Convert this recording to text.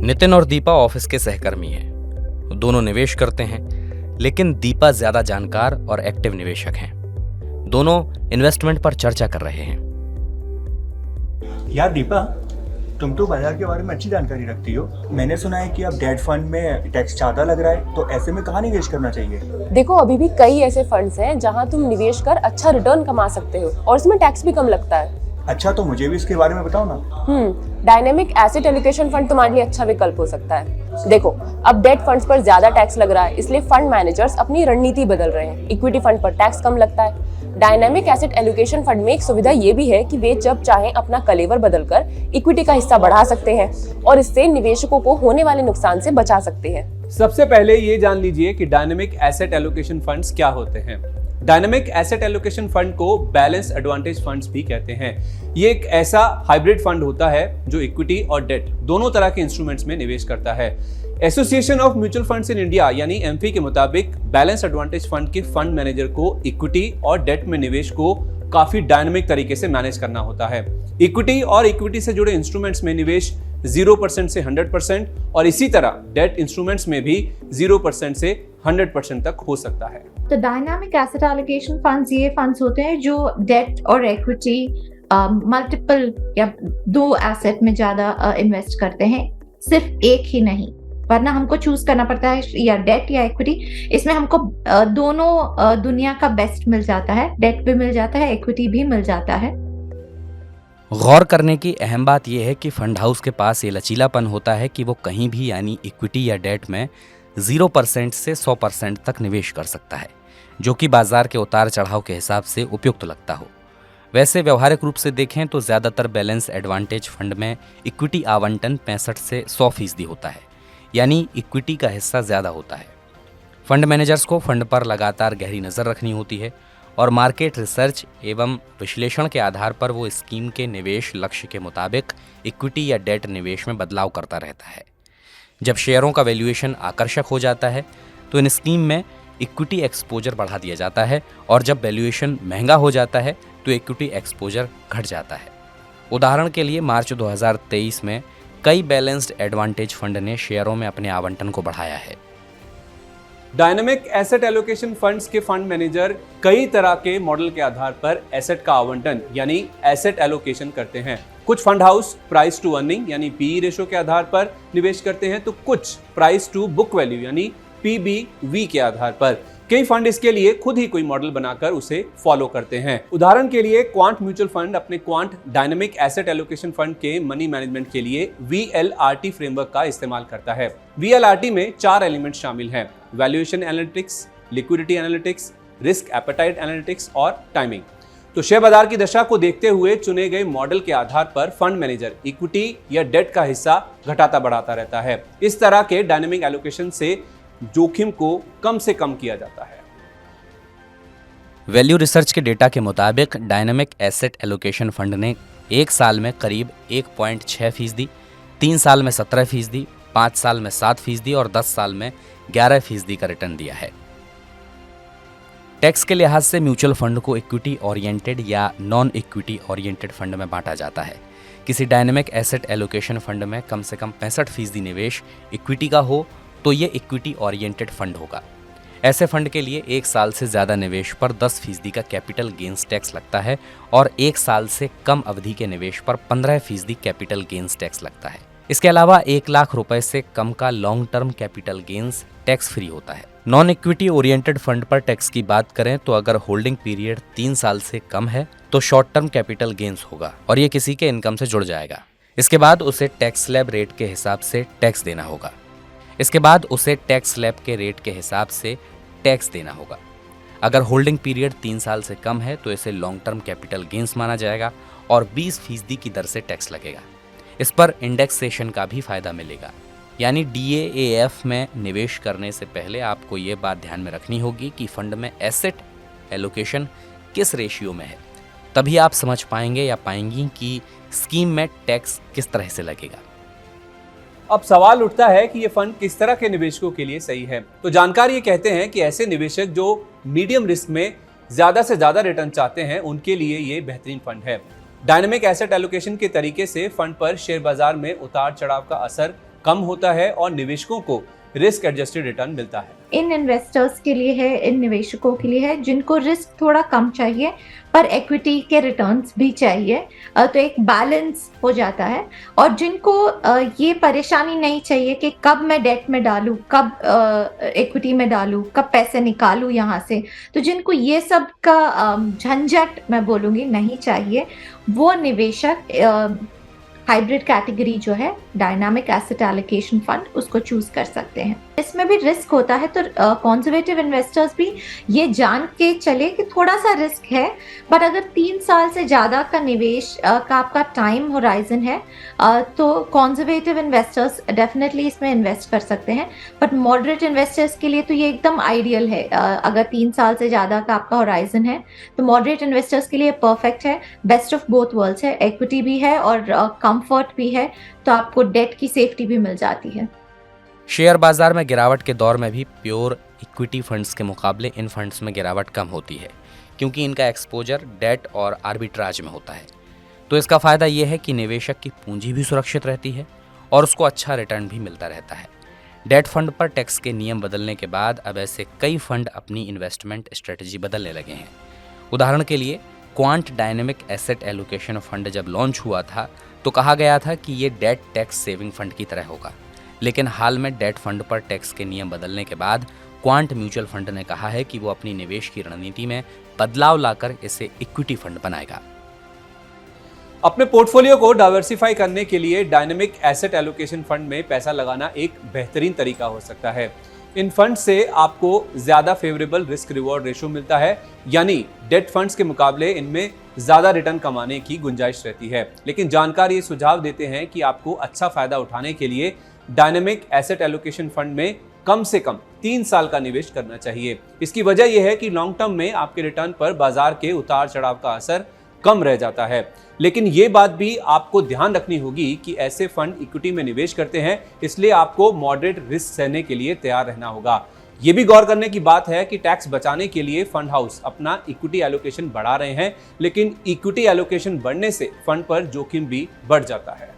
नितिन और दीपा ऑफिस के सहकर्मी हैं। दोनों निवेश करते हैं, लेकिन दीपा ज्यादा जानकार और एक्टिव निवेशक हैं। दोनों इन्वेस्टमेंट पर चर्चा कर रहे हैं। यार दीपा, तुम तो बाजार के बारे में अच्छी जानकारी रखती हो। मैंने सुना है कि अब डेट फंड में टैक्स ज्यादा लग रहा है, तो ऐसे में कहाँ निवेश करना चाहिए? देखो, अभी भी कई ऐसे फंड्स हैं जहां तुम निवेश कर अच्छा रिटर्न कमा सकते हो और इसमें टैक्स भी कम लगता है। अच्छा, तो मुझे भी इसके बारे में बताओ ना। डायनेमिक एसेट एलोकेशन फंड तुम्हारे लिए अच्छा विकल्प हो सकता है। देखो, अब डेट फंड्स पर ज्यादा टैक्स लग रहा है, इसलिए फंड मैनेजर्स अपनी रणनीति बदल रहे हैं। इक्विटी फंड पर टैक्स कम लगता है। डायनेमिक एसेट एलोकेशन फंड में एक सुविधा ये भी है कि वे जब चाहें अपना कलेवर बदलकर इक्विटी का हिस्सा बढ़ा सकते हैं और इससे निवेशकों को होने वाले नुकसान से बचा सकते हैं। सबसे पहले ये जान लीजिए कि डायनेमिक एसेट एलोकेशन फंड्स क्या होते हैं। डायनेमिक एसेट एलोकेशन फंड को बैलेंस एडवांटेज फंड्स भी कहते हैं। ये एक ऐसा हाइब्रिड फंड होता है जो इक्विटी और डेट दोनों तरह के इंस्ट्रूमेंट्स में निवेश करता है। Association of mutual funds in India यानी एमफी के मुताबिक बैलेंस एडवांटेज फंड के फंड मैनेजर को इक्विटी और डेट में निवेश को काफी डायनेमिक तरीके से मैनेज करना होता है। इक्विटी और इक्विटी से जुड़े इंस्ट्रूमेंट्स में निवेश 0% से 100% और इसी तरह डेट इंस्ट्रूमेंट्स में भी 0% से 100% तक हो सकता है। तो डायनामिक एसेट एलोकेशन फंड्स ये फंड्स होते हैं जो डेट और इक्विटी मल्टीपल या दो एसेट में ज्यादा इन्वेस्ट करते हैं, सिर्फ एक ही नहीं। वरना हमको चूज करना पड़ता है या डेट या इक्विटी। इसमें हमको दोनों दुनिया का बेस्ट मिल जाता है, डेट भी मिल जाता है, इक्विटी भी मिल जाता है। गौर करने की अहम बात यह है कि फंड हाउस के पास ये लचीलापन होता है कि वो कहीं भी यानी इक्विटी या डेट में 0% से 100% तक निवेश कर सकता है, जो कि बाजार के उतार चढ़ाव के हिसाब से उपयुक्त लगता हो। वैसे व्यवहारिक रूप से देखें तो ज़्यादातर बैलेंस एडवांटेज फंड में इक्विटी आवंटन 65 से 100% होता है, यानी इक्विटी का हिस्सा ज़्यादा होता है। फंड मैनेजर्स को फंड पर लगातार गहरी नज़र रखनी होती है और मार्केट रिसर्च एवं विश्लेषण के आधार पर वो स्कीम के निवेश लक्ष्य के मुताबिक इक्विटी या डेट निवेश में बदलाव करता रहता है। जब शेयरों का वैल्यूएशन आकर्षक हो जाता है तो इन स्कीम में इक्विटी एक्सपोजर बढ़ा दिया जाता है और जब वैल्यूएशन महंगा हो जाता है तो इक्विटी एक्सपोजर घट जाता है। उदाहरण के लिए मार्च 2023 में कई बैलेंस्ड एडवांटेज फंड ने शेयरों में अपने आवंटन को बढ़ाया है। डायनेमिक एसेट एलोकेशन फंड्स के फंड मैनेजर कई तरह के मॉडल के आधार पर एसेट का आवंटन यानी एसेट एलोकेशन करते हैं। कुछ fund house price to earning यानी पीई रेशो के आधार पर निवेश करते हैं, तो कुछ प्राइस टू बुक वैल्यू यानी पीबीवी के आधार पर। कई फंड इसके लिए खुद ही कोई मॉडल बनाकर उसे फॉलो करते हैं। उदाहरण के लिए क्वांट म्यूचुअल फंड अपने quant dynamic asset allocation fund के मनी मैनेजमेंट के लिए वीएलआरटी फ्रेमवर्क का इस्तेमाल करता है। वीएलआरटी में 4 एलिमेंट शामिल हैं: valuation analytics, liquidity analytics, risk appetite analytics और टाइमिंग। तो शेयर बाजार की दशा को देखते हुए चुने गए मॉडल के आधार पर फंड मैनेजर इक्विटी या डेट का हिस्सा घटाता बढ़ाता रहता है। इस तरह के डायनेमिक एलोकेशन से जोखिम को कम से कम किया जाता है। वैल्यू रिसर्च के डेटा के मुताबिक डायनेमिक एसेट एलोकेशन फंड ने 1 साल में करीब 1.6%, 3 साल में 17%, 5 साल में 7% और 10 साल में 11% का रिटर्न दिया है। टैक्स के लिहाज से म्यूचुअल फंड को इक्विटी ओरिएंटेड या नॉन इक्विटी ओरिएंटेड फंड में बांटा जाता है। किसी डायनेमिक एसेट एलोकेशन फंड में कम से कम 65% निवेश इक्विटी का हो तो ये इक्विटी ओरिएंटेड फंड होगा। ऐसे फंड के लिए 1 साल से ज़्यादा निवेश पर 10% का कैपिटल गेन्स टैक्स लगता है और 1 साल से कम अवधि के निवेश पर 15% कैपिटल गेन्स टैक्स लगता है। इसके अलावा 1 लाख रुपए से कम का long term capital gains tax free होता है। नॉन इक्विटी ओरिएंटेड फंड पर टैक्स की बात करें तो अगर होल्डिंग पीरियड 3 साल से कम है तो शॉर्ट टर्म कैपिटल गेन्स होगा और ये किसी के इनकम से जुड़ जाएगा। इसके बाद उसे टैक्स स्लैब रेट के हिसाब से टैक्स देना होगा। अगर होल्डिंग पीरियड 3 साल से कम है तो इसे लॉन्ग टर्म कैपिटल गेन्स माना जाएगा और 20% की दर से टैक्स लगेगा। इस पर इंडेक्सेशन का भी फायदा मिलेगा, यानी DAAF में निवेश करने से पहले आपको ये बात ध्यान में रखनी होगी कि फंड में एसेट एलोकेशन किस रेशियो में है, तभी आप समझ पाएंगे या पाएंगी कि स्कीम में टैक्स किस तरह से लगेगा। अब सवाल उठता है कि ये फंड किस तरह के निवेशकों के लिए सही है। तो जानकार ये कहते हैं कि ऐसे निवेशक जो मीडियम रिस्क में ज्यादा से ज्यादा रिटर्न चाहते हैं उनके लिए ये बेहतरीन फंड है। डायनेमिक एसेट एलोकेशन के तरीके से फंड पर शेयर बाजार में उतार चढ़ाव का असर कम होता है और निवेशकों को रिस्क एडजस्टेड रिटर्न मिलता है। इन इन्वेस्टर्स के लिए है, इन निवेशकों के लिए है जिनको रिस्क थोड़ा कम चाहिए पर इक्विटी के रिटर्न्स भी चाहिए, तो एक बैलेंस हो जाता है। और जिनको ये परेशानी नहीं चाहिए कि कब मैं डेट में डालूं, कब इक्विटी में डालूं, कब पैसे निकालूं यहाँ से, तो जिनको ये सब का झंझट मैं बोलूँगी नहीं चाहिए, वो निवेशक हाइब्रिड कैटेगरी जो है डायनामिक एसेट एलोकेशन फंड उसको चूज कर सकते हैं। इसमें भी रिस्क होता है, तो कंजर्वेटिव इन्वेस्टर्स भी ये जान के चले कि थोड़ा सा रिस्क है, बट अगर 3 साल से ज़्यादा का निवेश का आपका टाइम होराइजन है तो कंजर्वेटिव इन्वेस्टर्स डेफिनेटली इसमें इन्वेस्ट कर सकते हैं। बट मॉडरेट इन्वेस्टर्स के लिए तो ये एकदम आइडियल है। अगर 3 साल से ज़्यादा का आपका होराइजन है तो मॉडरेट इन्वेस्टर्स के लिए परफेक्ट है, बेस्ट ऑफ बोथ वर्ल्ड्स है, इक्विटी भी है और कंफर्ट भी है, तो आपको डेट की सेफ्टी भी मिल जाती है। शेयर बाजार में गिरावट के दौर में भी प्योर इक्विटी फंड्स के मुकाबले इन फंड्स में गिरावट कम होती है, क्योंकि इनका एक्सपोजर डेट और आर्बिट्राज में होता है। तो इसका फ़ायदा यह है कि निवेशक की पूंजी भी सुरक्षित रहती है और उसको अच्छा रिटर्न भी मिलता रहता है। डेट फंड पर टैक्स के नियम बदलने के बाद अब ऐसे कई फंड अपनी इन्वेस्टमेंट स्ट्रेटजी बदलने लगे हैं। उदाहरण के लिए quant dynamic asset allocation fund जब लॉन्च हुआ था तो कहा गया था कि ये डेट टैक्स सेविंग फंड की तरह होगा, लेकिन हाल में डेट फंड पर टैक्स के नियम बदलने के बाद क्वांट म्यूचुअल फंड ने कहा है कि वो अपनी निवेश की रणनीति में बदलाव लाकर इसे इक्विटी फंड बनाएगा। अपने पोर्टफोलियो को डाइवर्सिफाई करने के लिए डायनेमिक एसेट एलोकेशन फंड में पैसा लगाना एक बेहतरीन तरीका हो सकता है। इन फंड से आपको ज्यादा फेवरेबल रिस्क रिवॉर्ड रेशो मिलता है, यानी डेट फंड्स के मुकाबले इनमें ज्यादा रिटर्न कमाने की गुंजाइश रहती है। लेकिन जानकार ये सुझाव देते हैं कि आपको अच्छा फायदा उठाने के लिए डायनेमिक एसेट एलोकेशन फंड में कम से कम 3 साल का निवेश करना चाहिए। इसकी वजह यह है कि लॉन्ग टर्म में आपके रिटर्न पर बाजार के उतार चढ़ाव का असर कम रह जाता है। लेकिन ये बात भी आपको ध्यान रखनी होगी कि ऐसे फंड इक्विटी में निवेश करते हैं, इसलिए आपको मॉडरेट रिस्क सहने के लिए तैयार रहना होगा। ये भी गौर करने की बात है कि टैक्स बचाने के लिए फंड हाउस अपना इक्विटी एलोकेशन बढ़ा रहे हैं, लेकिन इक्विटी एलोकेशन बढ़ने से फंड पर जोखिम भी बढ़ जाता है।